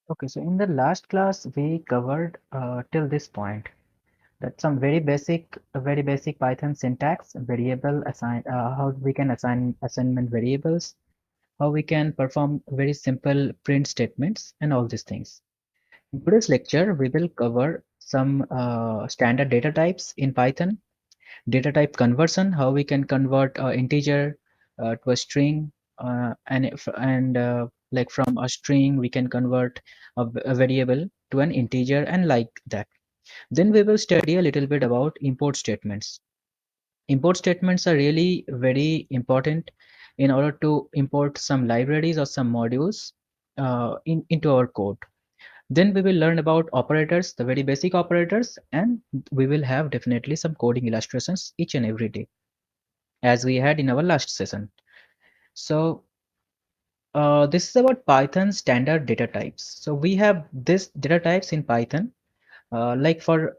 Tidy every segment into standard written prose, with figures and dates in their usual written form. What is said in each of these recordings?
Okay, so in the last class we covered till this point that some very basic Python syntax, variable assign, how we can assign assignment variables, how we can perform very simple print statements, and all these things. In today's lecture, we will cover some standard data types in Python, data type conversion, how we can convert integer to a string, and like from a string we can convert a variable to an integer and like that. Then we will study a little bit about import statements. Import statements are really very important in order to import some libraries or some modules into our code. Then we will learn about operators, the very basic operators, and we will have definitely some coding illustrations each and every day, as we had in our last session. So this is about Python standard data types. So we have this data types in Python. Like for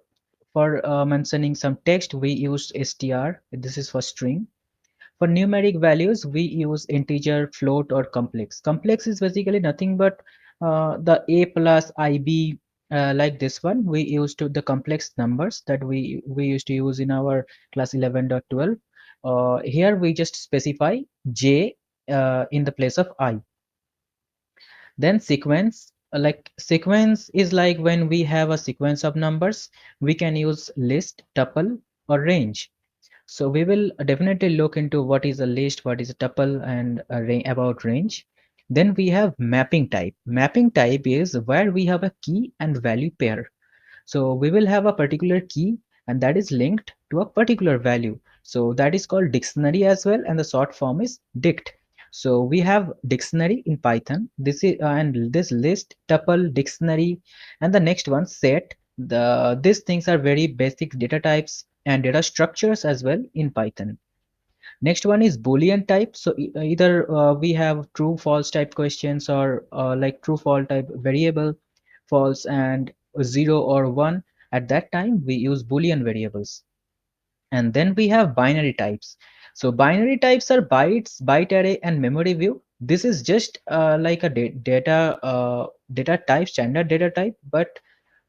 mentioning some text, we use str. This is for string. For numeric values, we use integer, float, or complex. Complex is basically nothing but the a plus ib, like this one. We used to the complex numbers that we used to use in our class 11.12. Here we just specify j in the place of I. Then sequence, like sequence is like when we have a sequence of numbers, we can use list, tuple, or range. So we will definitely look into what is a list, what is a tuple, and about range. Then we have mapping type. Mapping type is where we have a key and value pair. So we will have a particular key and that is linked to a particular value. So that is called dictionary as well, and the short form is dict. So we have dictionary in Python. This is and this list, tuple, dictionary, and the next one set. These things are very basic data types and data structures as well in Python. Next one is Boolean type. So either we have true false type questions, or like true false type variable, false and 0 or 1. At that time we use Boolean variables. And then we have binary types. So binary types are bytes, byte array, and memory view. This is just like a data type, standard data type, but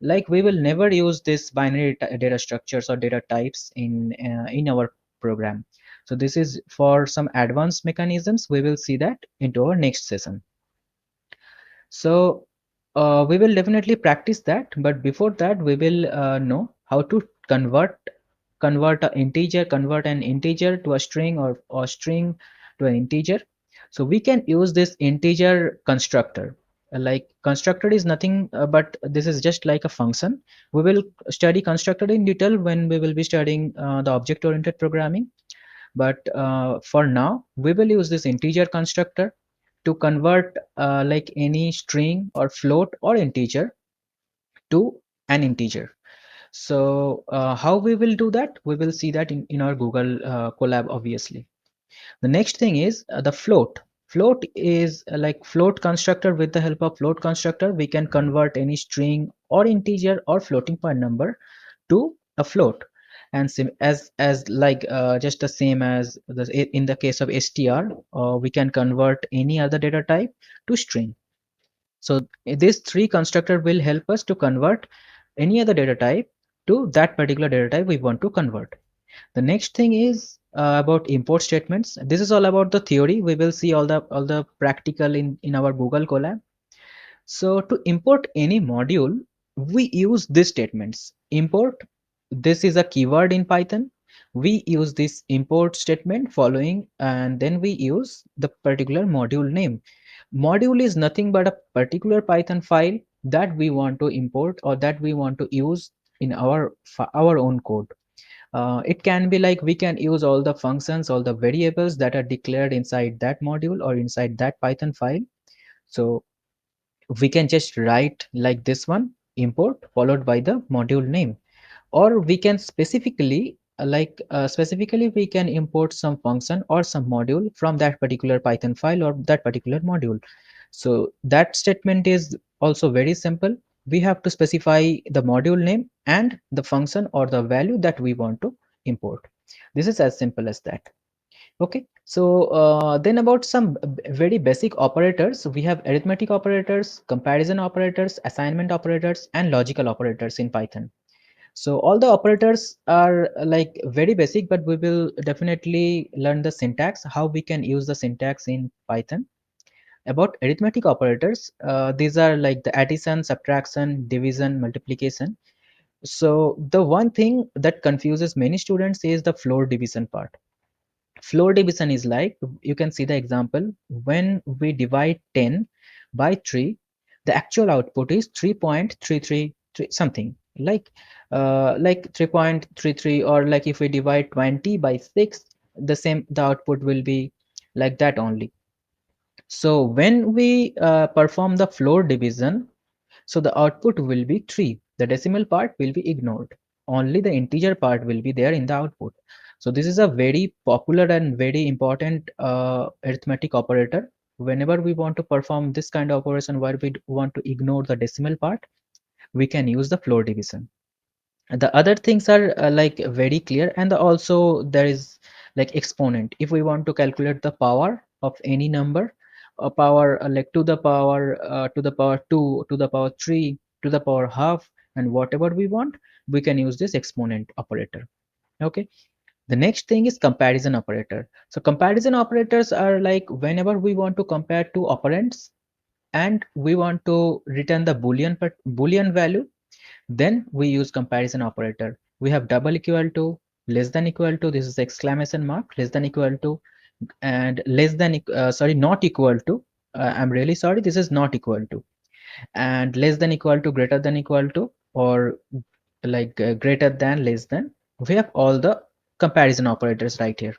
like we will never use this binary data structures or data types in our program. So this is for some advanced mechanisms. We will see that into our next session. So we will definitely practice that, but before that we will know how to convert an integer to a string, or string to an integer. So we can use this integer constructor. Like constructor is nothing but this is just like a function. We will study constructor in detail when we will be studying the object oriented programming. But for now we will use this integer constructor to convert like any string or float or integer to an integer. So how we will do that? We will see that in our Google Colab, obviously. The next thing is the float. Float is like float constructor. With the help of float constructor, we can convert any string or integer or floating point number to a float. And as like just the same as in the case of str, we can convert any other data type to string. So these three constructor will help us to convert any other data type to that particular data type we want to convert. The next thing is about import statements. This is all about the theory. We will see all the practical in our Google Colab. So to import any module, we use these statements. Import, this is a keyword in Python. We use this import statement following, and then we use the particular module name. Module is nothing but a particular Python file that we want to import or that we want to use in our own code. It can be like we can use all the functions, all the variables that are declared inside that module or inside that Python file. So we can just write like this one, import followed by the module name. Or we can specifically we can import some function or some module from that particular Python file or that particular module. So that statement is also very simple. We have to specify the module name and the function or the value that we want to import. This is as simple as that. Okay, so then about some very basic operators, we have arithmetic operators, comparison operators, assignment operators, and logical operators in Python. So all the operators are like very basic, but we will definitely learn the syntax, how we can use the syntax in Python. About arithmetic operators, these are like the addition, subtraction, division, multiplication. So the one thing that confuses many students is the floor division part. Floor division is like, you can see the example, when we divide 10 by 3, the actual output is 3.333 something, like 3.33, or like if we divide 20 by 6, the output will be like that only. So when we perform the floor division, so the output will be 3. The decimal part will be ignored. Only the integer part will be there in the output. So this is a very popular and very important arithmetic operator. Whenever we want to perform this kind of operation where we want to ignore the decimal part, we can use the floor division. The other things are like very clear, and also there is like exponent. If we want to calculate the power of any number, a power like to the power 2, to the power 3, to the power half, and whatever we want, we can use this exponent operator. Okay, the next thing is comparison operator. So comparison operators are like whenever we want to compare two operands and we want to return the boolean value, then we use comparison operator. We have double equal to, less than equal to, this is exclamation mark, less than equal to, and less than sorry, not equal to, I'm really sorry, this is not equal to, and less than equal to, greater than equal to, or like greater than, less than. We have all the comparison operators right here.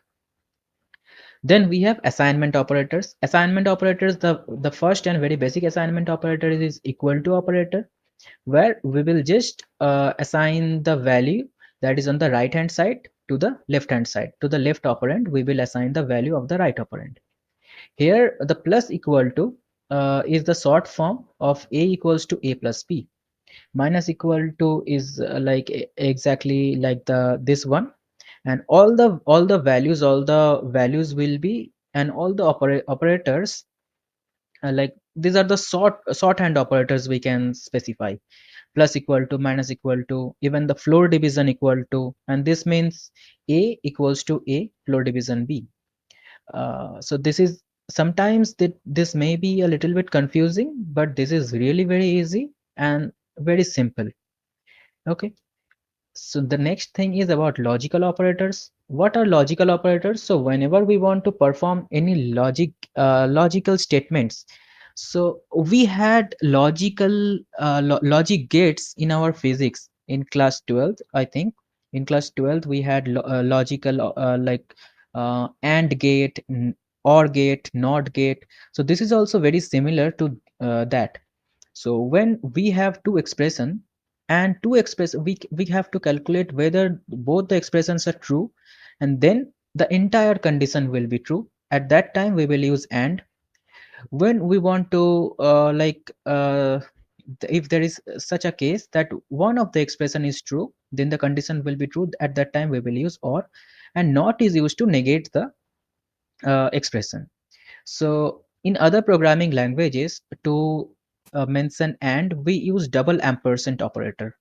Then we have assignment operators. Assignment operators, the first and very basic assignment operator is equal to operator, where we will just assign the value that is on the right hand side to the left hand side. To the left operand, we will assign the value of the right operand. Here, the plus equal to is the short form of a equals to a plus b. Minus equal to is exactly like the this one, and all the values will be, and all the operators like these are the shorthand operators we can specify. Plus equal to, minus equal to, even the floor division equal to, and this means a equals to a floor division b. So this is sometimes that this may be a little bit confusing, but this is really very easy and very simple. Okay, so the next thing is about logical operators. What are logical operators? So whenever we want to perform any logical statements, so we had logic gates in our physics in class 12th, I think. In class 12th, we had logical AND gate, OR gate, NOT gate. So this is also very similar to that. So when we have two expression, and we have to calculate whether both the expressions are true, and then the entire condition will be true. At that time we will use AND. When we want to if there is such a case that one of the expression is true, then the condition will be true. At that time we will use OR, and NOT is used to negate the expression. So in other programming languages, to mention AND, we use double ampersand operator.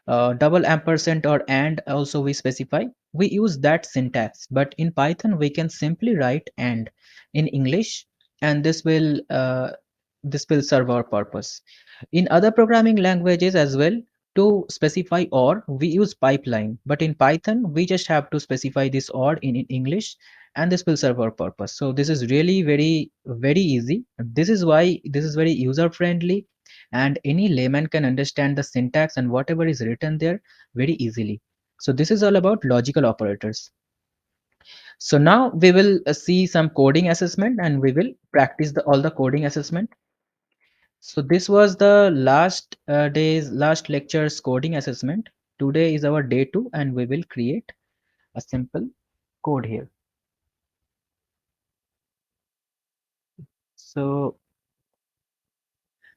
Double ampersand or AND also we specify. We use that syntax, but in Python we can simply write AND in English, and this will serve our purpose. In other programming languages as well, to specify OR, we use pipeline, but in Python we just have to specify this OR in English, and this will serve our purpose. So this is really very very easy. This is why this is very user friendly, and any layman can understand the syntax and whatever is written there very easily. So this is all about logical operators. So now we will see some coding assessment, and we will practice all the coding assessment. So this was the last lecture's coding assessment. Today is our day 2, and we will create a simple code here. So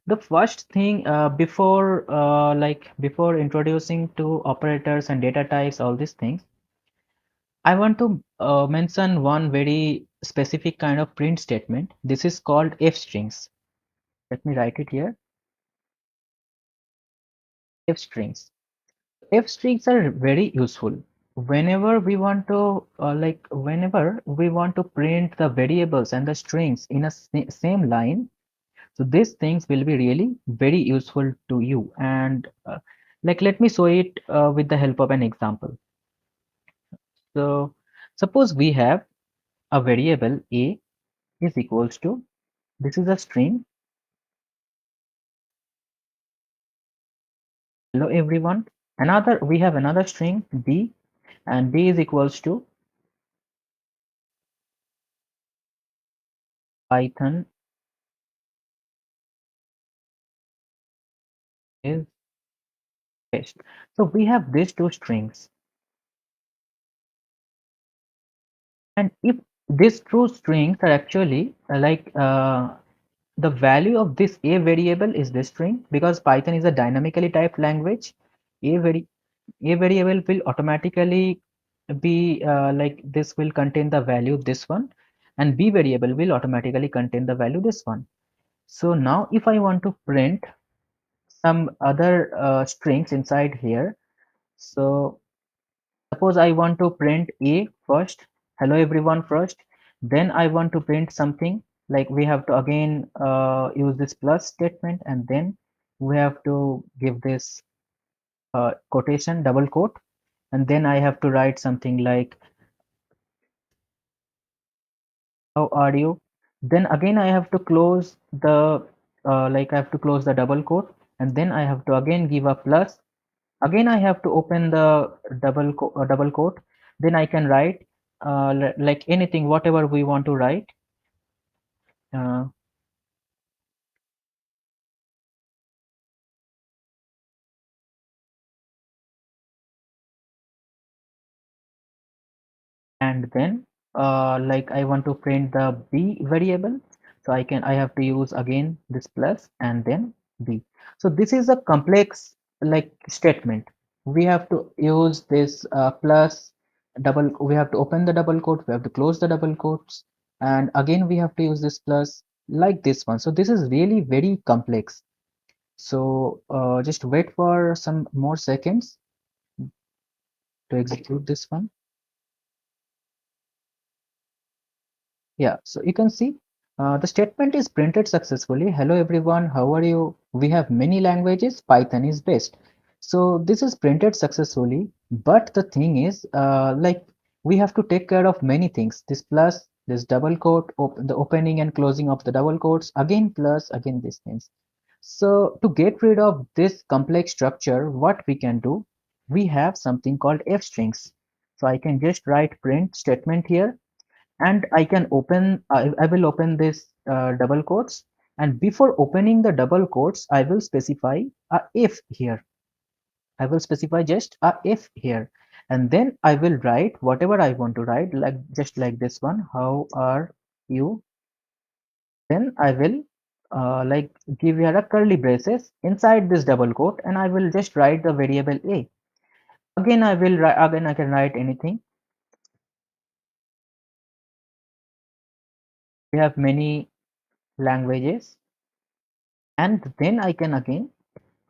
the first thing, before introducing to operators and data types, all these things, I want to mention one very specific kind of print statement. This is called F strings. Let me write it here. F strings. F strings are very useful. Whenever we want to whenever we want to print the variables and the strings in a same line, so these things will be really very useful to you. And like let me show it with the help of an example. So suppose we have a variable a is equals to, this is a string, hello everyone. Another, we have another string b, and b is equals to Python is best. So we have these two strings, and if these two strings are actually the value of this a variable is this string, because Python is a dynamically typed language. A vari a variable will automatically be this will contain the value this one, and b variable will automatically contain the value this one. So now if I want to print some other strings inside here, so suppose I want to print a first, hello everyone first, then I want to print something, like we have to again use this plus statement, and then we have to give this quotation, double quote, and then I have to write something like how are you. Then again I have to close the I have to close the double quote, and then I have to again give a plus. Again I have to open the double quote. Then I can write like anything, whatever we want to write. uh, and then I want to print the b variable, so I have to use again this plus and then b. So this is a complex statement. We have to use this plus double, we have to open the double quote, we have to close the double quotes, and again we have to use this plus like this one. So this is really very complex. So just wait for some more seconds to execute this one. Yeah, so you can see the statement is printed successfully. Hello everyone, how are you? We have many languages, Python is best. So this is printed successfully, but the thing is, we have to take care of many things. This plus, this double quote, the opening and closing of the double quotes, again plus, again these things. So to get rid of this complex structure, what we can do, we have something called f strings. So I can just write print statement here, and I can open, I will open this double quotes, and before opening the double quotes I will specify a if here. I will specify just a if here, and then I will write whatever I want to write, like just like this one, how are you. Then I will give here a curly braces inside this double quote, and I will just write the variable a. Again I will write, again I can write anything. We have many languages, and then I can again,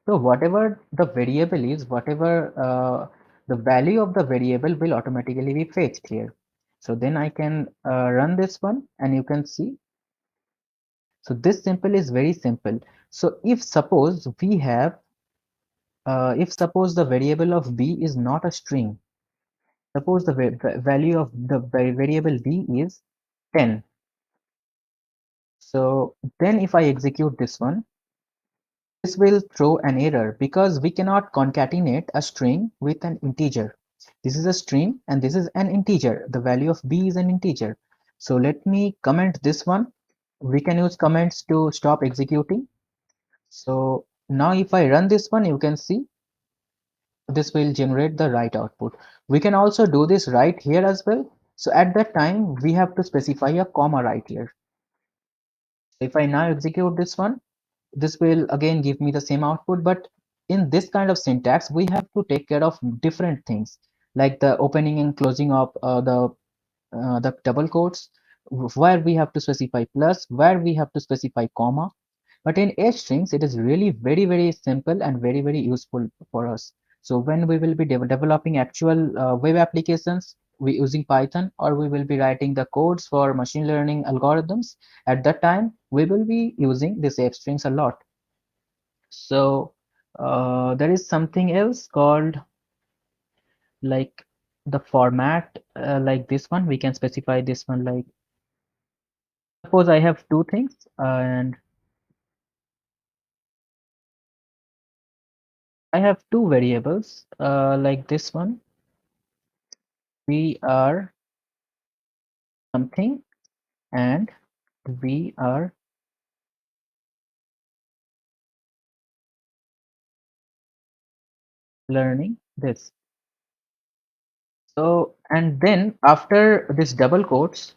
so whatever the variable is, whatever the value of the variable will automatically be fetched here. So then I can run this one, and you can see. So this simple is very simple. So if suppose we have, if suppose the variable of b is not a string, suppose the value of the variable b is 10. So then if I execute this one, this will throw an error because we cannot concatenate a string with an integer. This is a string and this is an integer. The value of b is an integer. So let me comment this one. We can use comments to stop executing. So now if I run this one, you can see this will generate the right output. We can also do this right here as well. So at that time, we have to specify a comma right here. If I now execute this one, this will again give me the same output, but in this kind of syntax we have to take care of different things. like the opening and closing of the double quotes, where we have to specify plus, where we have to specify comma. But in H strings, it is really very, very simple and very, very useful for us. So when we will be developing actual web applications, we using Python, or we will be writing the codes for machine learning algorithms, at that time, we will be using this H strings a lot. So there is something else called like the format, like this one. We can specify this one like, suppose I have two things, and I have two variables, like this one. We are something, and we are learning this. So, and then after this double quotes,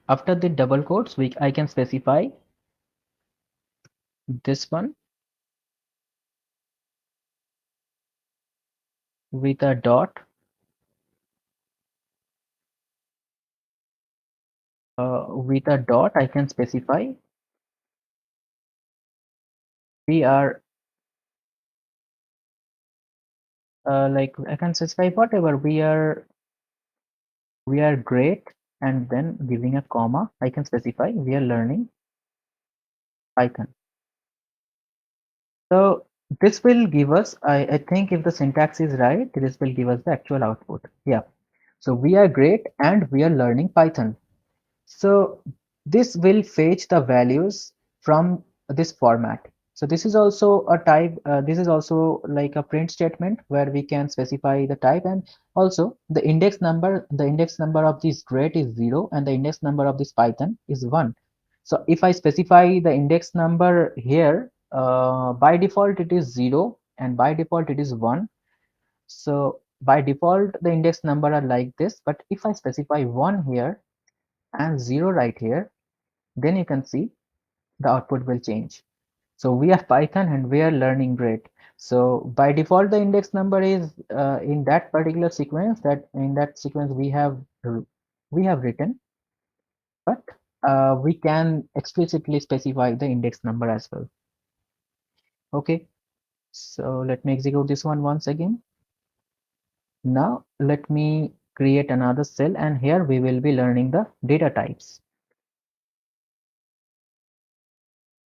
after the double quotes, I can specify this one with a dot. With a dot, I can specify we are, like I can specify whatever we are great, and then giving a comma, I can specify we are learning Python. So this will give us, I think if the syntax is right, this will give us the actual output. Yeah. So we are great and we are learning Python. So this will fetch the values from this format. So this is also a type, this is also like a print statement where we can specify the type, and also the index number of this grade is 0 and the index number of this Python is 1. So if I specify the index number here, by default it is 0 and by default it is 1. So by default the index number are like this, but if I specify 1 here and 0 right here, then you can see the output will change. So we are Python and we are learning great. So by default the index number is in that particular sequence, that in that sequence we have written, but we can explicitly specify the index number as well. Okay, so let me execute this one once again. Now let me create another cell, and here we will be learning the data types.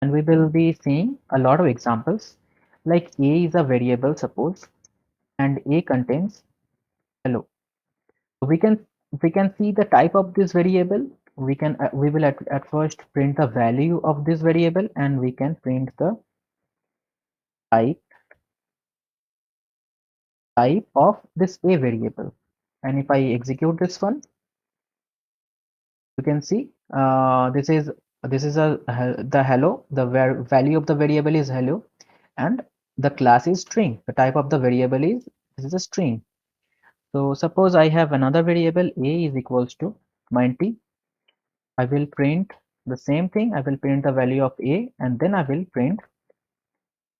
And we will be seeing a lot of examples, like a is a variable, suppose, and a contains hello. So we can see the type of this variable. We will at first print the value of this variable, and we can print the type of this a variable. And if I execute this one, you can see this is a the hello, the value of the variable is hello, and the class is string. The type of the variable is, this is a string. So suppose I have another variable a is equals to 90. I will print the same thing. I will print the value of a, and then I will print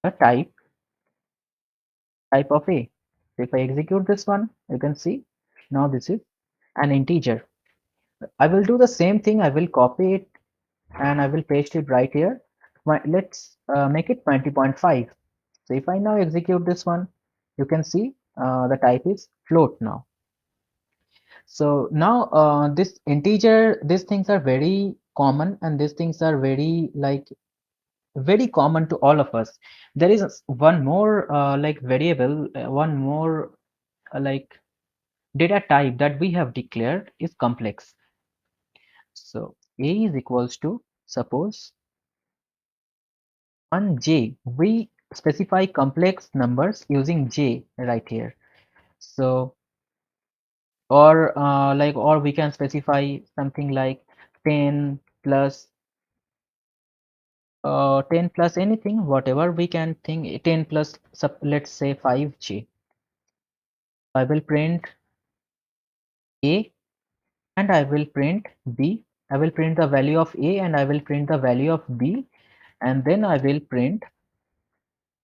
the type of a. So if I execute this one, you can see now this is an integer. I will do the same thing. I will copy it and I will paste it right here. Let's make it 20.5. So if I now execute this one, you can see the type is float now. So now this integer, these things are very common, and these things are very like very common to all of us. There is one more like variable, one more like data type that we have declared is complex. So a is equals to, suppose, 1j. We specify complex numbers using j right here. So or we can specify something like 10 plus 10 plus anything, whatever we can think, 10 plus let's say 5j. I will print a and I will print b. I will print the value of a and I will print the value of b, and then I will print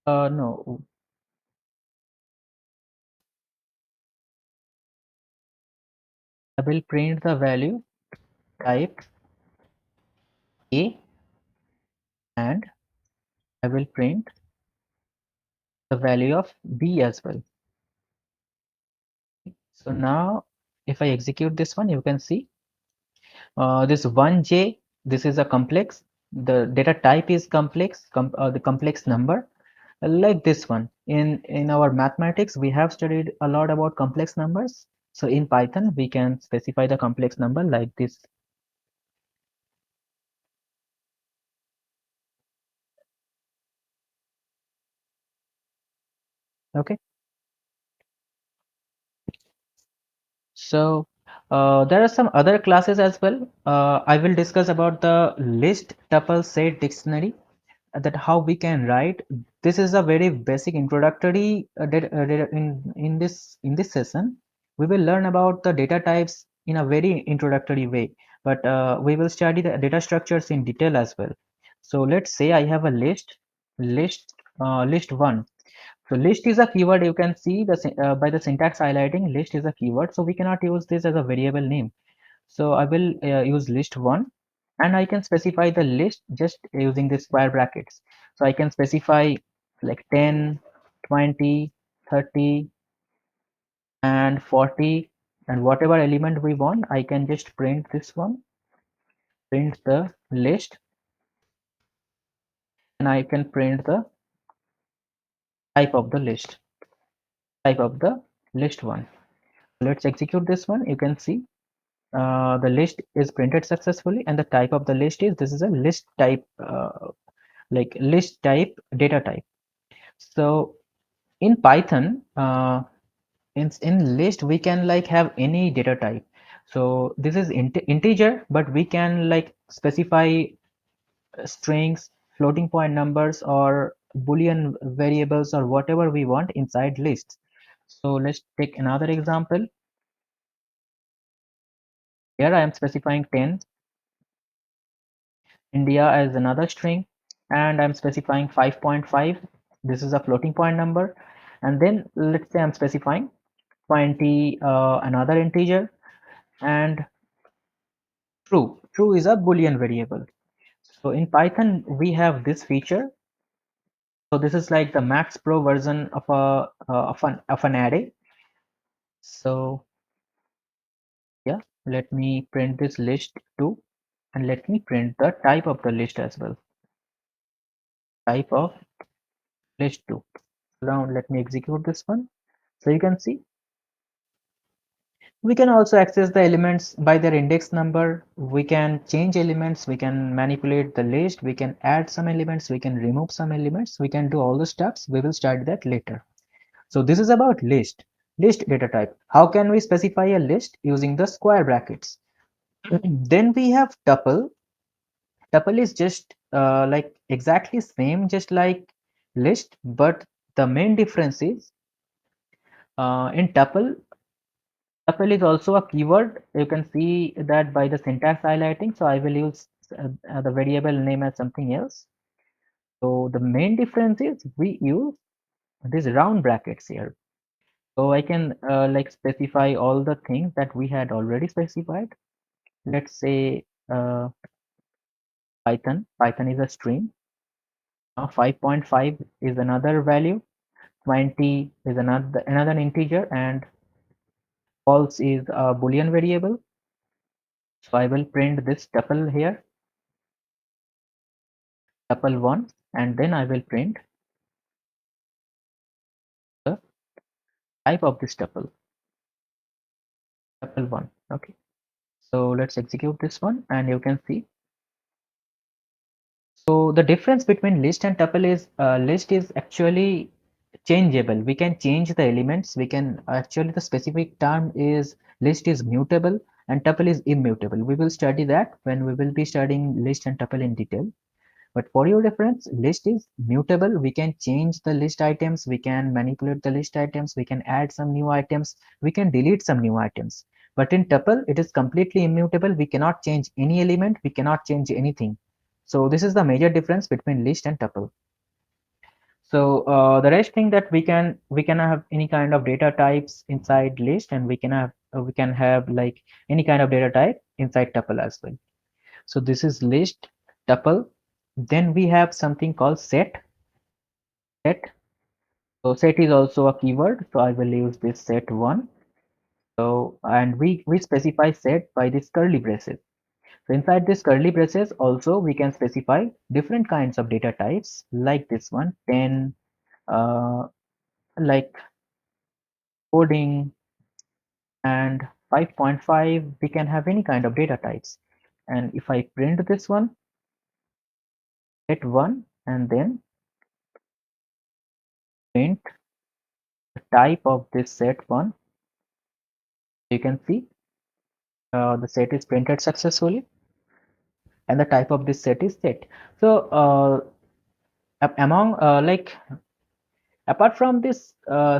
no I will print the value type A, and I will print the value of B as well. So now if I execute this one, you can see this 1J, this is a complex. The data type is complex, the complex number, like this one. In our mathematics, we have studied a lot about complex numbers. So in Python, we can specify the complex number like this. Okay. So there are some other classes as well. I will discuss about the list tuple set dictionary, that how we can write. This is a very basic introductory in this session. We will learn about the data types in a very introductory way, but we will study the data structures in detail as well. So let's say I have a list one. So list is a keyword. You can see by the syntax highlighting, list is a keyword. So we cannot use this as a variable name. So I will use list one, and I can specify the list just using the square brackets. So I can specify like 10, 20, 30, and 40, and whatever element we want, I can just print this one, print the list, and I can print the type of the list, type of the list one. Let's execute this one. You can see the list is printed successfully, and the type of the list is, this is a list type, like list type data type. So in Python, in list we can like have any data type. So this is integer, but we can like specify strings, floating point numbers, or boolean variables, or whatever we want inside lists. So let's take another example. Here I am specifying 10, India as another string, and I'm specifying 5.5. This is a floating point number. And then let's say I'm specifying 20, another integer, and true. True is a boolean variable. So in Python, we have this feature. So this is like the Max Pro version of an array. So yeah, let me print this list too, and let me print the type of the list as well. Type of list two. Now let me execute this one. So you can see we can also access the elements by their index number. We can change elements, we can manipulate the list, we can add some elements, we can remove some elements, we can do all the steps. We will start that later. So this is about list data type. How can we specify a list using the square brackets? Then we have tuple. Tuple is just like exactly same, just like list, but the main difference is in tuple, tuple is also a keyword. You can see that by the syntax highlighting. So I will use the variable name as something else. So the main difference is we use these round brackets here. So I can like specify all the things that we had already specified. Let's say Python. Python is a string. Now 5.5 is another value. 20 is another integer, and false is a boolean variable. So I will print this tuple here, tuple one, and then I will print the type of this tuple, tuple one. Okay. So let's execute this one, and you can see. So the difference between list and tuple is list is actually changeable. We can change the elements. We can actually, the specific term is list is mutable and tuple is immutable. We will study that when we will be studying list and tuple in detail. But for your reference, list is mutable. We can change the list items. We can manipulate the list items. We can add some new items. We can delete some new items. But in tuple, it is completely immutable. We cannot change any element. We cannot change anything. So this is the major difference between list and tuple. So the rest thing that we can have any kind of data types inside list, and we can have we can have like any kind of data type inside tuple as well. So this is list, tuple. Then we have something called set. So set is also a keyword, so I will use this set one. So and we specify set by this curly braces. So inside this curly braces also we can specify different kinds of data types like this one 10, like coding, and 5.5 we can have any kind of data types. And if I print this one, set one, and then print the type of this set one, you can see the set is printed successfully and the type of this set is set. So among like apart from this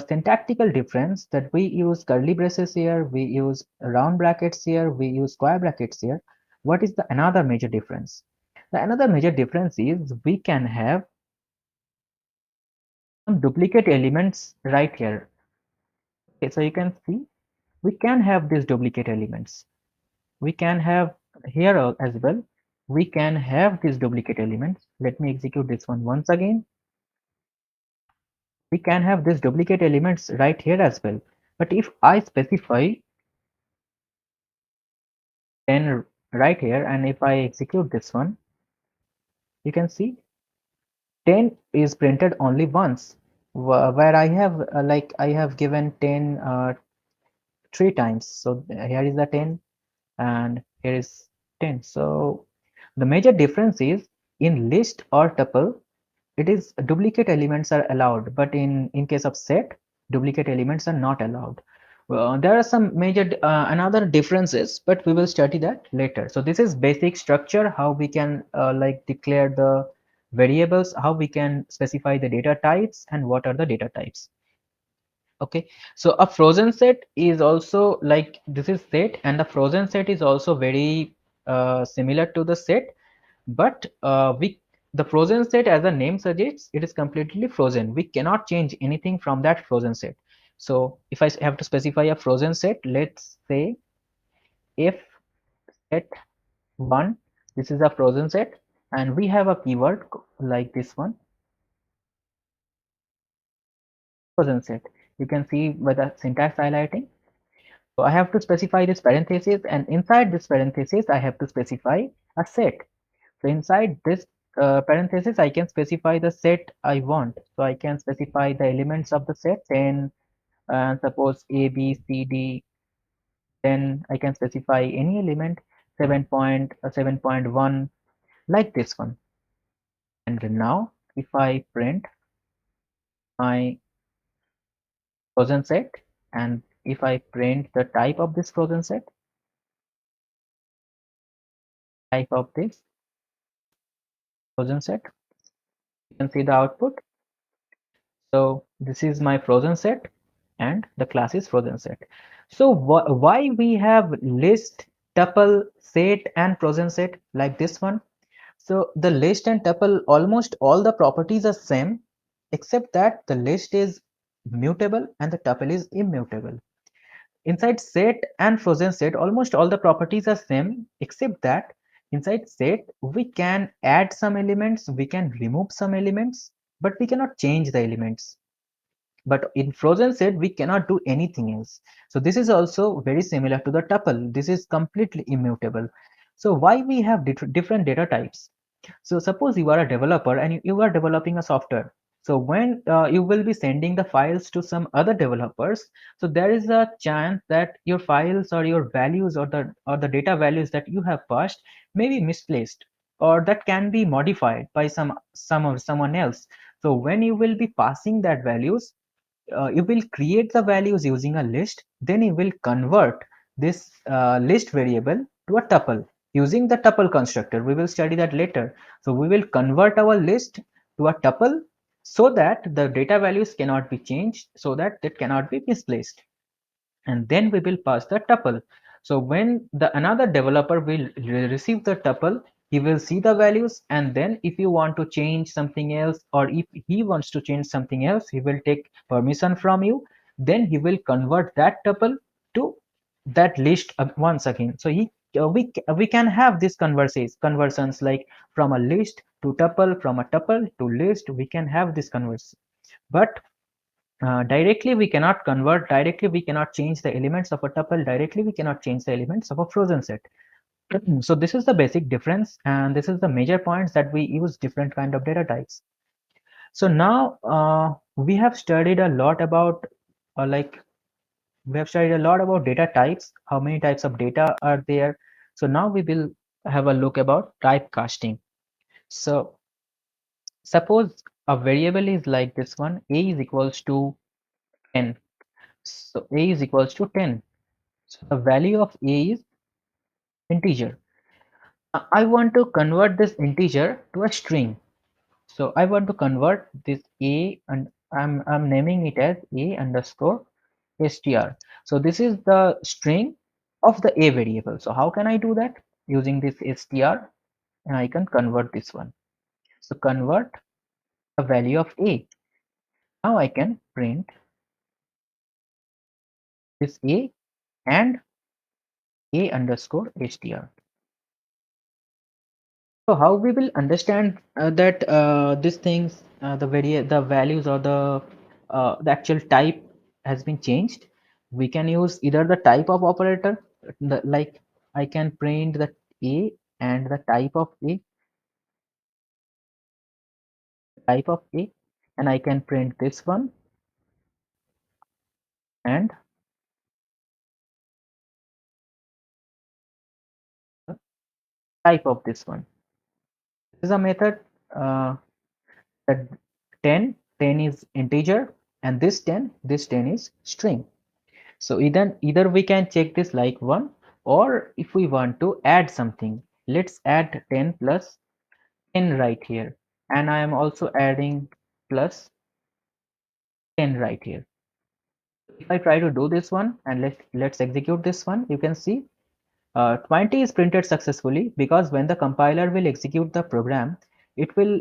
syntactical difference that we use curly braces here, we use round brackets here, we use square brackets here, what is the another major difference? The another major difference is we can have some duplicate elements right here. Okay, so you can see we can have these duplicate elements. We can have here as well. We can have these duplicate elements. Let me execute this one once again. We can have these duplicate elements right here as well. But if I specify 10 right here, and if I execute this one, you can see 10 is printed only once, where I have like I have given 10 three times. So here is the 10 and here is 10. So the major difference is in list or tuple, it is duplicate elements are allowed, but in case of set, duplicate elements are not allowed. Well, there are some major another differences, but we will study that later. So this is basic structure, how we can like declare the variables, how we can specify the data types, and what are the data types. Okay, so a frozen set is also like this is set, and the frozen set is also very similar to the set, but we the frozen set, as the name suggests, it is completely frozen. We cannot change anything from that frozen set. So if I have to specify a frozen set, let's say if set 1, this is a frozen set, and we have a keyword like this one, frozen set. You can see by the syntax highlighting. So I have to specify this parenthesis, and inside this parenthesis I have to specify a set. So inside this parenthesis, I can specify the set I want. So I can specify the elements of the set, 10, and suppose A, B, C, D. Then I can specify any element, 7.1, like this one. And now, if I print my frozen set, and if I print the type of this frozen set, type of this frozen set, you can see the output. So this is my frozen set and the class is frozen set. So why we have list, tuple, set and frozen set like this one? So the list and tuple, almost all the properties are same, except that the list is mutable and the tuple is immutable. Inside set and frozen set, almost all the properties are same, except that inside set we can add some elements, we can remove some elements, but we cannot change the elements. But in frozen set we cannot do anything else. So this is also very similar to the tuple. This is completely immutable. So why we have different data types? So suppose you are a developer and you are developing a software. So when you will be sending the files to some other developers, so there is a chance that your files or your values or the data values that you have passed may be misplaced, or that can be modified by someone else. So when you will be passing that values, you will create the values using a list, then you will convert this list variable to a tuple using the tuple constructor. We will study that later. So we will convert our list to a tuple so that the data values cannot be changed, so that it cannot be misplaced, and then we will pass the tuple. So when the another developer will receive the tuple, he will see the values, and then if you want to change something else, or if he wants to change something else, he will take permission from you. Then he will convert that tuple to that list once again. So we can have these conversions like from a list to tuple, from a tuple to list. We can have this conversion, but directly we cannot convert. Directly we cannot change the elements of a tuple. Directly we cannot change the elements of a frozen set. So this is the basic difference, and this is the major points that we use different kind of data types. So now we have studied a lot about like we have studied a lot about data types, how many types of data are there. So now we will have a look about typecasting. So suppose a variable is like this one, a is equals to 10. So a is equals to 10. So the value of a is integer. I want to convert this integer to a string. So I want to convert this a, and I'm naming it as a underscore str. So this is the string of the a variable. So how can I do that? Using this str, and I can convert this one. So convert the value of a. Now I can print this a and a underscore str. So how we will understand that these things, the values or the actual type has been changed. We can use either the type of operator, like I can print the a and the type of a, and I can print this one and the type of this one. This is a method uh, that 10 is integer, and this 10 is string. So either we can check this like 1, or if we want to add something, let's add 10 plus 10 right here, and I am also adding plus 10 right here. If I try to do this one and let's execute this one, you can see 20 is printed successfully, because when the compiler will execute the program, it will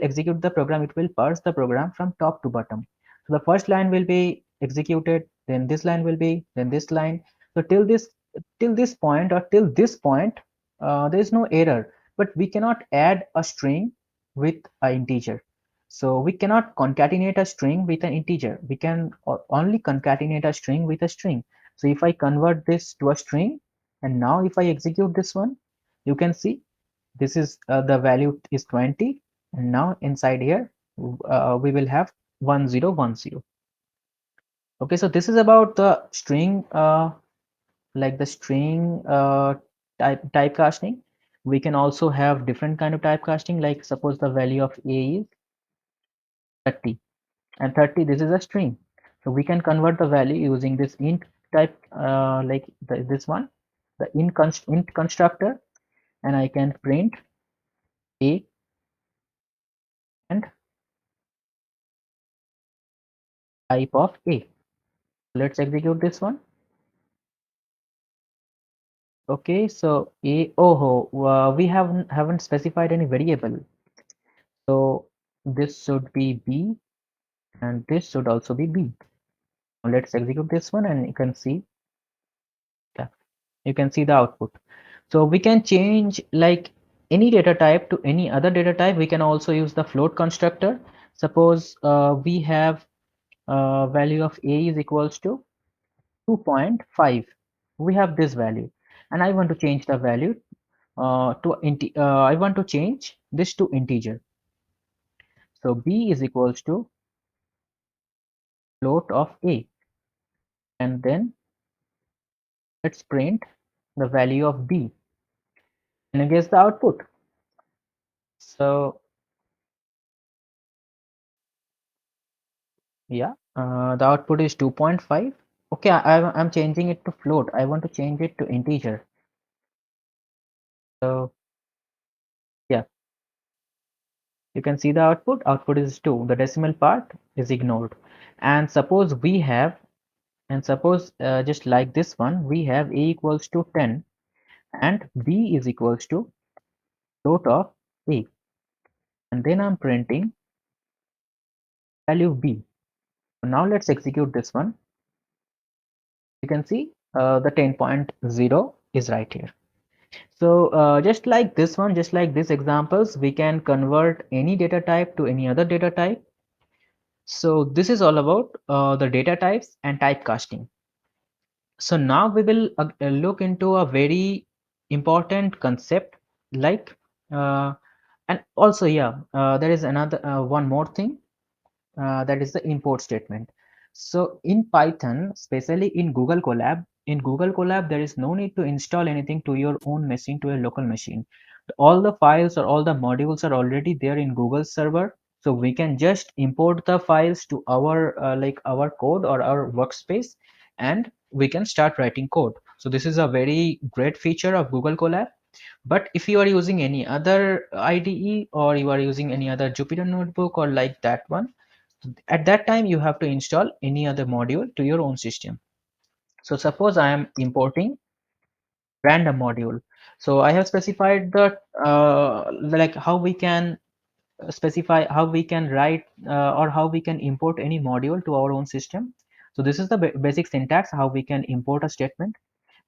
parse the program from top to bottom. So the first line will be executed, then this line will be, then this line. So till this point, or till this point, there is no error, but we cannot add a string with an integer. So we cannot concatenate a string with an integer. We can only concatenate a string with a string. So if I convert this to a string, and now if I execute this one, you can see this is the value is 20, and now inside here we will have 1010. Okay, so this is about the string, like the string typecasting. We can also have different kind of typecasting, like suppose the value of a is 30, and 30, this is a string. So we can convert the value using this int type, like this one, the int constructor, and I can print a and type of a. Let's execute this one. Okay, so we haven't specified any variable. So this should be b, and this should also be b. Let's execute this one, and you can see, yeah, you can see the output. So we can change like any data type to any other data type. We can also use the float constructor. Suppose we have value of a is equals to 2.5. We have this value, and I want to change the value I want to change this to integer. So b is equals to float of a, and then let's print the value of b, and guess the output. So yeah, the output is 2.5. Okay, I'm changing it to float. I want to change it to integer. So yeah, you can see the output. Output is 2. The decimal part is ignored. And suppose we have, and suppose just like this one, we have a equals to 10 and b is equals to float of a, and then I'm printing value b. So now let's execute this one. You can see The 10.0 is right here. So just like this one, just like these examples, we can convert any data type to any other data type. So this is all about the data types and typecasting. So now we will look into a very important concept, like uh, and also, yeah, there is another one more thing, that is the import statement. So in Python, especially in Google Colab, there is no need to install anything to your own machine, to your local machine. All the files or all the modules are already there in Google server. So we can just import the files to our like our code or our workspace, and we can start writing code. So this is a very great feature of Google Colab. But if you are using any other IDE, or you are using any other Jupyter notebook or like that one, at that time you have to install any other module to your own system. So suppose I am importing random module. So I have specified the like how we can specify, how we can write or how we can import any module to our own system. So this is the basic syntax how we can import a statement.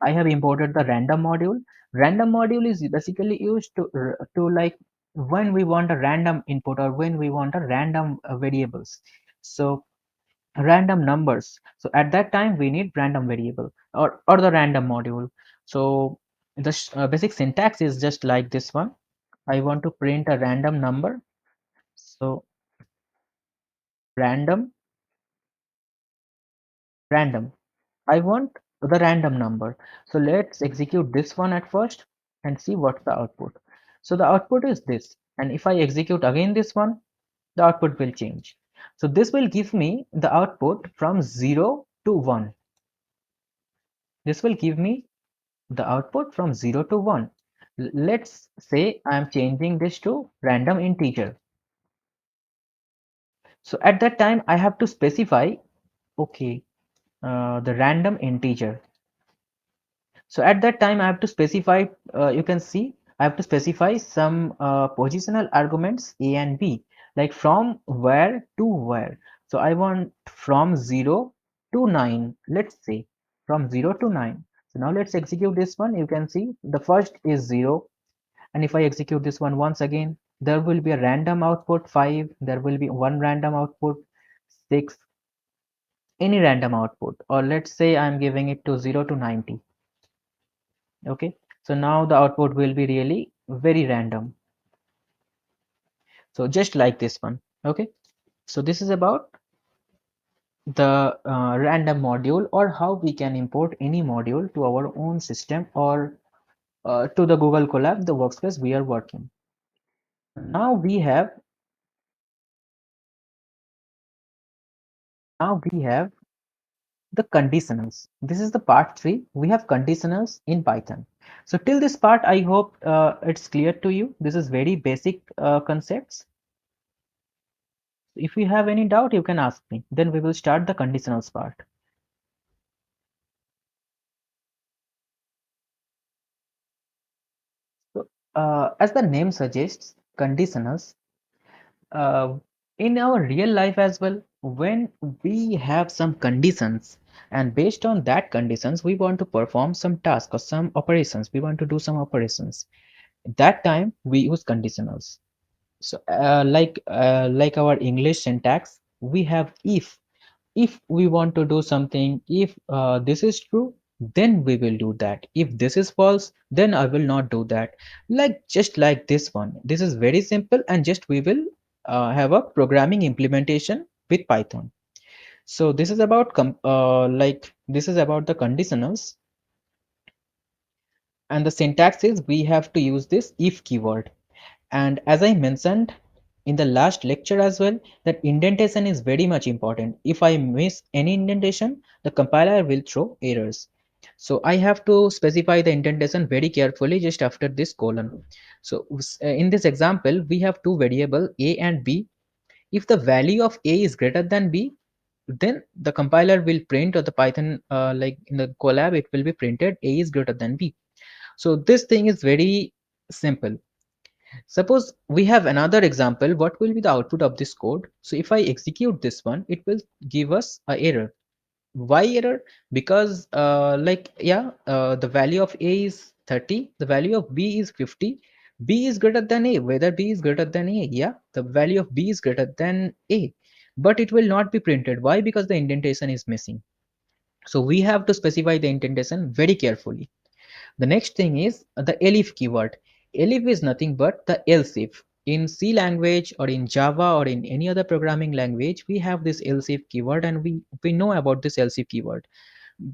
I have imported the random module. Random module is basically used to like when we want a random input or when we want a random variables. So random numbers. So at that time we need random variable or the random module. So the basic syntax is just like this one. I want to print a random number. So random, random. I want the random number. So let's execute this one at first and see what's the output. So the output is this. And if I execute again this one, the output will change. So this will give me the output from 0 to 1. This will give me the output from 0 to 1. Let's say I am changing this to random integer. So at that time, I have to specify, okay, the random integer. So at that time, I have to specify, you can see, I have to specify some positional arguments A and B, like from where to where. So I want from 0 to 9, let's say, from 0 to 9. So now let's execute this one. You can see the first is 0. And if I execute this one once again, there will be a random output 5, there will be one random output 6, any random output, or let's say I'm giving it to 0 to 90. Okay, so now the output will be really very random. So just like this one. Okay, so this is about the random module, or how we can import any module to our own system, or to the Google Colab, the workspace we are working. Now we have the conditionals. This is the part 3. We have conditionals in Python. So till this part, I hope it's clear to you. This is very basic concepts. If you have any doubt, you can ask me. Then we will start the conditionals part. So, as the name suggests, conditionals, uh, in our real life as well, when we have some conditions, and based on that conditions, we want to perform some task or some operations. We want to do some operations. That time we use conditionals. So like our English syntax, we have if we want to do something, if this is true, then we will do that. If this is false, then I will not do that. Like just like this one, this is very simple, and just we will have a programming implementation with Python. So this is about like this is about the conditionals, and the syntax is we have to use this if keyword. And as I mentioned in the last lecture as well, that indentation is very much important. If I miss any indentation, the compiler will throw errors. So I have to specify the indentation very carefully just after this colon. So in this example, we have two variable a and b. If the value of a is greater than b, then the compiler will print, or the Python like in the collab, it will be printed a is greater than b. So this thing is very simple. Suppose we have another example, what will be the output of this code? So if I execute this one, it will give us a error. Why error? Because the value of A is 30, the value of B is 50. B is greater than A. Whether B is greater than A, yeah, the value of B is greater than A, but it will not be printed. Why? Because the indentation is missing. So we have to specify the indentation very carefully. The next thing is the elif keyword. Elif is nothing but the else if. In C language or in Java or in any other programming language, we have this else if keyword, and we know about this else if keyword.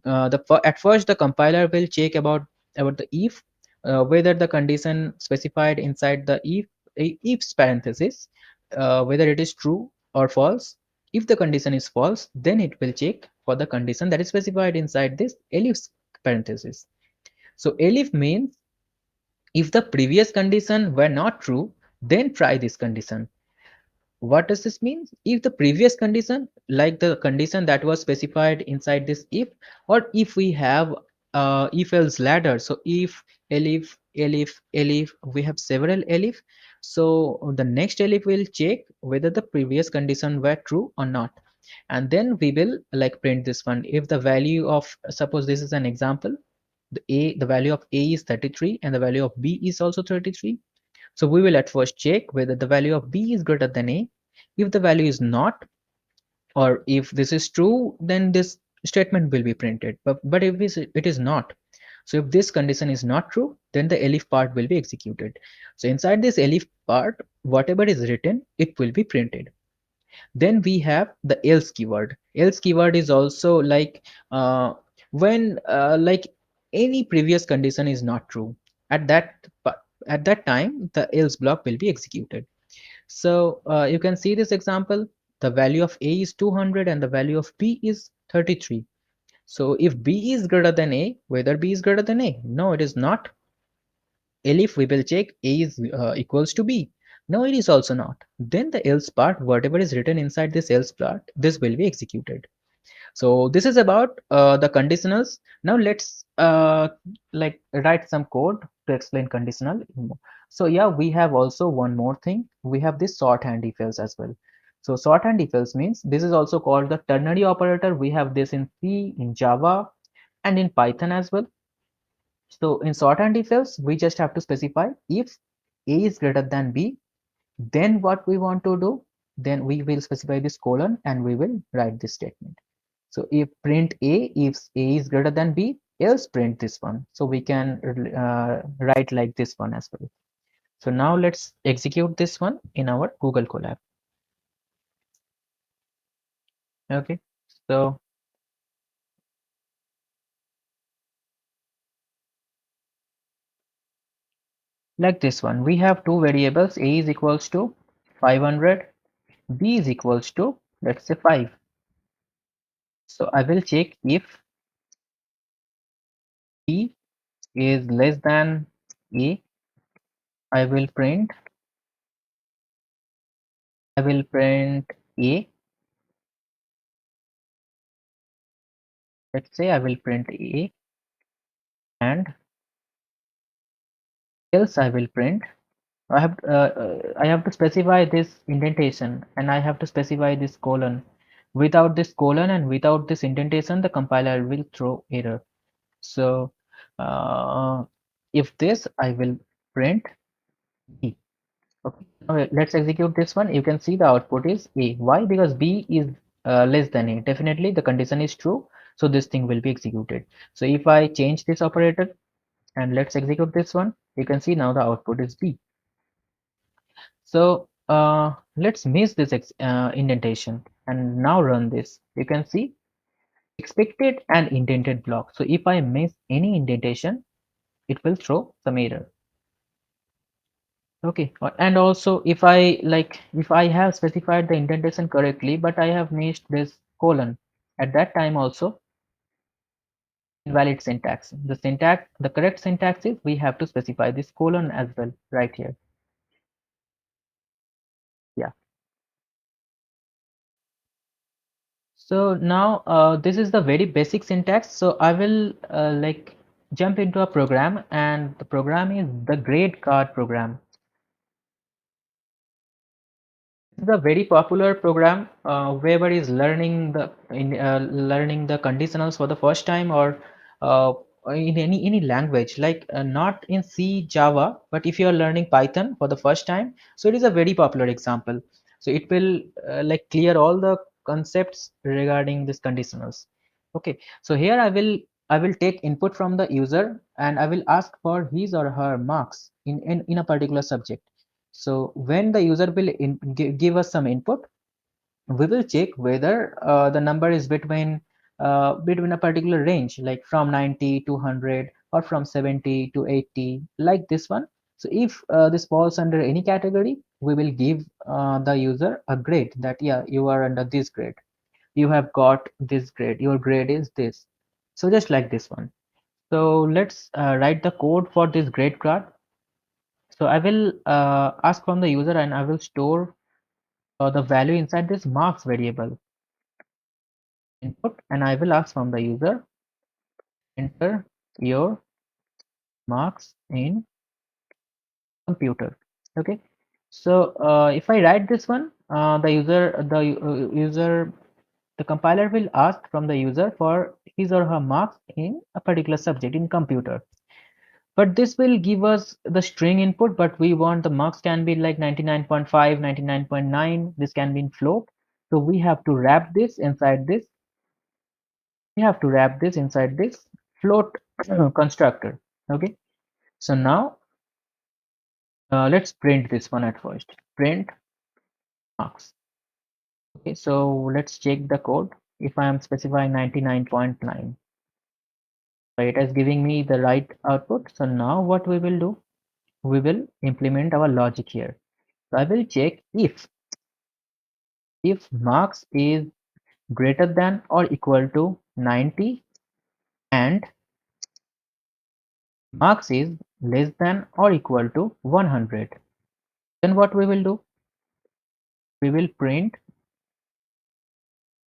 At first the compiler will check about the if, whether the condition specified inside the if parenthesis, whether it is true or false. If the condition is false, then it will check for the condition that is specified inside this elif parenthesis. So elif means if the previous condition were not true, then try this condition. What does this mean? If the previous condition, like the condition that was specified inside this if, or if we have if else ladder, so if elif elif elif, we have several elif. So the next elif will check whether the previous condition were true or not, and then we will like print this one. If the value of, suppose this is an example, the value of A is 33 and the value of B is also 33. So we will at first check whether the value of B is greater than A. If the value is not, or if this is true, then this statement will be printed. But if it is not, so if this condition is not true, then the elif part will be executed. So inside this elif part, whatever is written, it will be printed. Then we have the else keyword. Else keyword is also like when like any previous condition is not true, at at that time the else block will be executed. So you can see this example. The value of A is 200 and the value of B is 33. So if B is greater than A, whether B is greater than A? No, it is not. Elif, we will check A is equals to B. No, it is also not. Then the else part, whatever is written inside this else part, this will be executed. So this is about the conditionals. Now let's like write some code to explain conditional. So yeah, we have also one more thing. We have this shorthand if else as well. So shorthand if else means this is also called the ternary operator. We have this in C, in Java, and in Python as well. So in shorthand if else, we just have to specify if A is greater than B, then what we want to do, then we will specify this colon and we will write this statement. So if print A, if A is greater than B, else print this one. So we can write like this one as well. So now let's execute this one in our Google Colab. Okay. So like this one, we have two variables. A is equals to 500, B is equals to, let's say, 5. So I will check if B is less than A. I will print A. Let's say I will print A, and else I will print. I have to specify this indentation and I have to specify this colon. Without this colon and without this indentation, the compiler will throw error. So uh, if this, I will print B. Okay. Okay, let's execute this one. You can see the output is A. Why? Because B is less than A. Definitely the condition is true. So this thing will be executed. So if I change this operator and let's execute this one, you can see now the output is B. So let's miss this indentation and now run this. You can see expected and indented block. So if I miss any indentation, it will throw some error. Okay, and also if I have specified the indentation correctly, but I have missed this colon, at that time also invalid syntax. The correct syntax is we have to specify this colon as well right here. Yeah. So now this is the very basic syntax. So I will like jump into a program, and the program is the grade card program. is a very popular program. Whoever is learning the conditionals for the first time, or uh, in any language, like not in C, Java, but if you are learning Python for the first time, so it is a very popular example. So it will like clear all the concepts regarding this conditionals. Okay, so here I will take input from the user, and I will ask for his or her marks in a particular subject. So when the user will give us some input, we will check whether the number is between a particular range, like from 90 to 100, or from 70 to 80, like this one. So if this falls under any category, we will give the user a grade, that yeah, you are under this grade, you have got this grade, your grade is this. So just like this one. So let's write the code for this grade graph. So I will ask from the user, and I will store the value inside this marks variable input, and I will ask from the user, enter your marks in computer. Okay. So if I write this one, the compiler will ask from the user for his or her marks in a particular subject in computer. But this will give us the string input, but we want the marks can be like 99.5, 99.9. This can be in float. So we have to wrap this inside this. We have to wrap this inside this float constructor. Okay. So now let's print this one at first. Print marks. Okay. So let's check the code. If I am specifying 99.9, so it is giving me the right output. So now what we will do? We will implement our logic here. So I will check if marks is greater than or equal to 90 and marks is less than or equal to 100. Then what we will do? We will print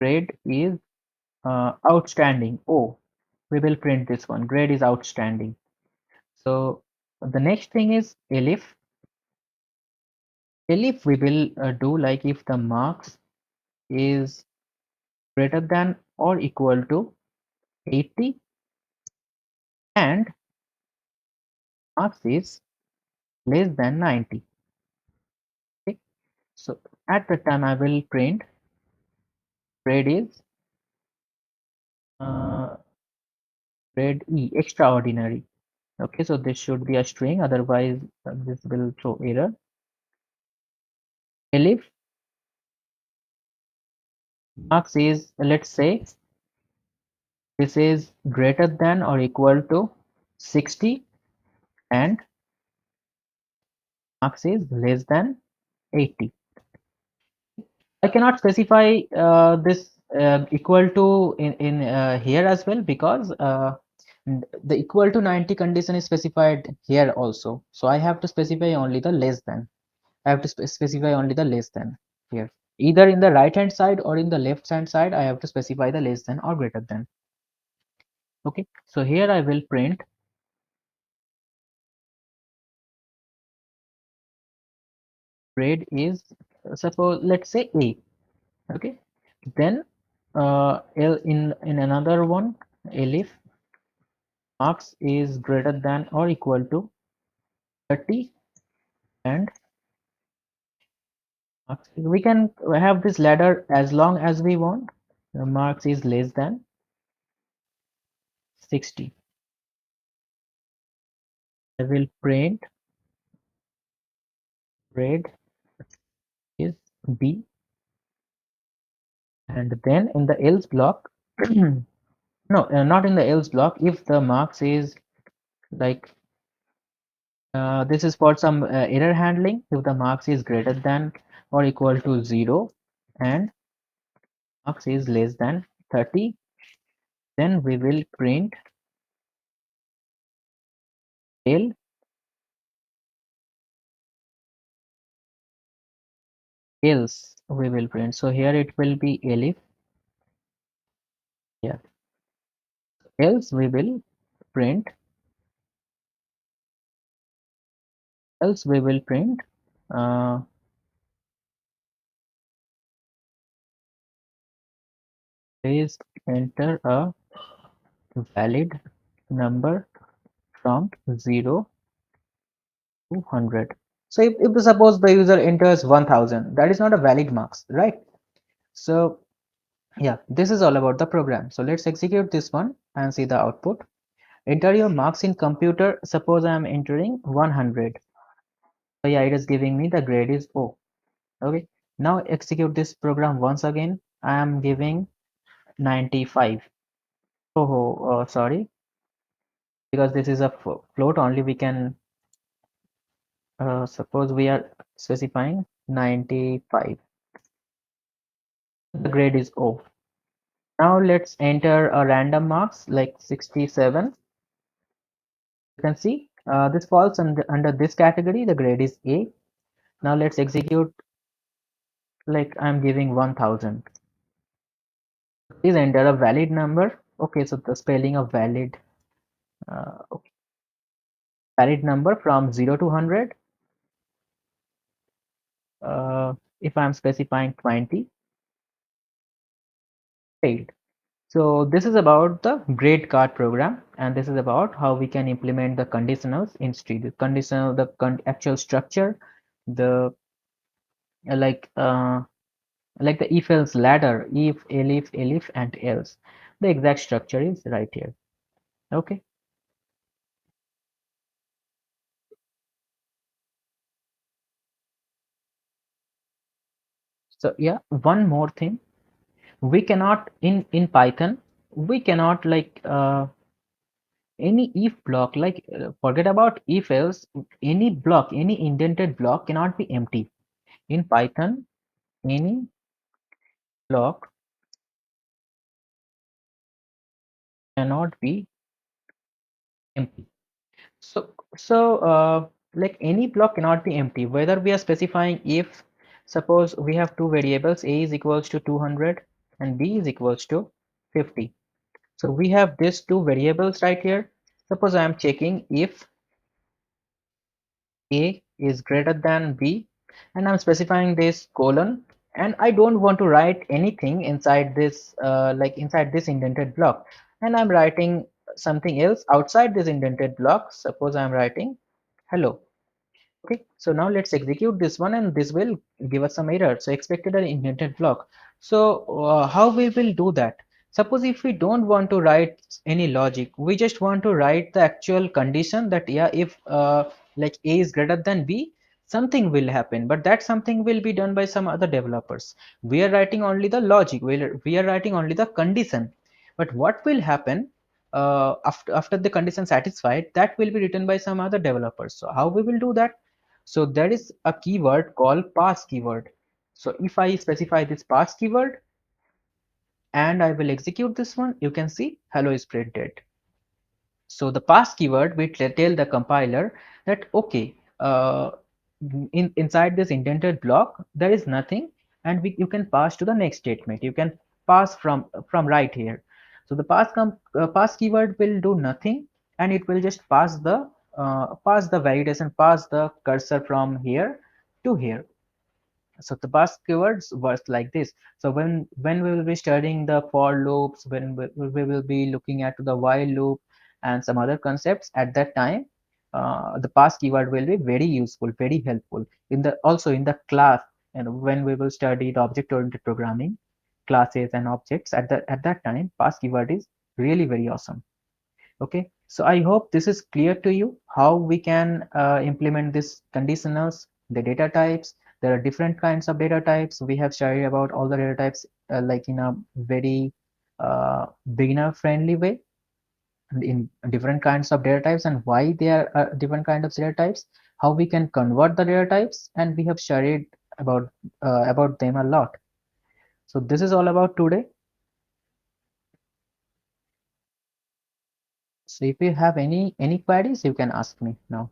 grade is outstanding. Oh, we will print this one. Grade is outstanding. So the next thing is elif. Elif we will do like if the marks is greater than or equal to 80 and marks is less than 90. Okay. So at the time I will print grade is uh, grade E, extraordinary. Okay, so this should be a string, otherwise this will throw error. Elif marks is, let's say this is greater than or equal to 60 and marks is less than 80. I cannot specify this equal to in here as well, because the equal to 90 condition is specified here also. So I have to specify only the less than. I have to specify only the less than here. Either in the right hand side or in the left hand side, I have to specify the less than or greater than. Okay, so here I will print grade is suppose let's say A. Okay, then in another one, elif marks is greater than or equal to 30 and marks, we can have this ladder as long as we want. Marks is less than 60. I will print grade is B, and then in the else block no, not in the else block, if the marks is like this is for some error handling. If the marks is greater than or equal to 0 and marks is less than 30, then we will print else else we will print. So here it will be elif. Yeah, else we will print else we will print uh, Please enter a valid number from 0 to 100. So if suppose the user enters 1000, that is not a valid marks, right? So yeah, this is all about the program. So let's execute this one and see the output. Enter your marks in computer. Suppose I am entering 100. So yeah, it is giving me the grade is O. Okay. Now execute this program once again. I am giving 95. Oh, sorry, because this is a float only. We can suppose we are specifying 95. The grade is O. Now let's enter a random marks like 67. You can see this falls under this category. The grade is A. Now let's execute like I'm giving 1000. Please enter a valid number. Okay, so the spelling of valid, okay, valid number from 0 to 100. If I'm specifying 20, failed. So this is about the grade card program, and this is about how we can implement the conditionals in street. The conditional, the actual structure, the uh, like uh, like the if else ladder, if, elif, and else. The exact structure is right here. Okay. So yeah, one more thing. We cannot in Python, we cannot like any if block, like forget about if else, any block, any indented block cannot be empty. In Python, any block cannot be empty. So like any block cannot be empty, whether we are specifying if, suppose we have two variables, a is equals to 200 and b is equals to 50. So we have these two variables right here. Suppose I am checking if a is greater than b, and I'm specifying this colon, and I don't want to write anything inside this like inside this indented block, and I'm writing something else outside this indented block. Suppose I'm writing hello. Okay, so now let's execute this one, and this will give us some error. So expected an indented block. So how we will do that? Suppose if we don't want to write any logic, we just want to write the actual condition that yeah, if like a is greater than b, something will happen, but that something will be done by some other developers. We are writing only the logic. We are writing only the condition. But what will happen after the condition satisfied? That will be written by some other developers. So how we will do that? So there is a keyword called pass keyword. So if I specify this pass keyword and I will execute this one, you can see hello is printed. So the pass keyword will tell the compiler that okay, inside this indented block there is nothing, and you can pass to the next statement. You can pass from right here. So the pass keyword will do nothing, and it will just pass the validation, pass the cursor from here to here. So the past keywords works like this. So when we will be studying the for loops, when we will be looking at the while loop and some other concepts, at that time the past keyword will be very useful, very helpful in the also in the class. And when we will study the object oriented programming, classes and objects, at that time past keyword is really very awesome. Okay, so I hope this is clear to you how we can implement this conditionals, the data types. There are different kinds of data types. We have studied about all the data types like in a very beginner friendly way, in different kinds of data types and why they are different kind of data types, how we can convert the data types, and we have studied about them a lot. So this is all about today. So if you have any queries, you can ask me now.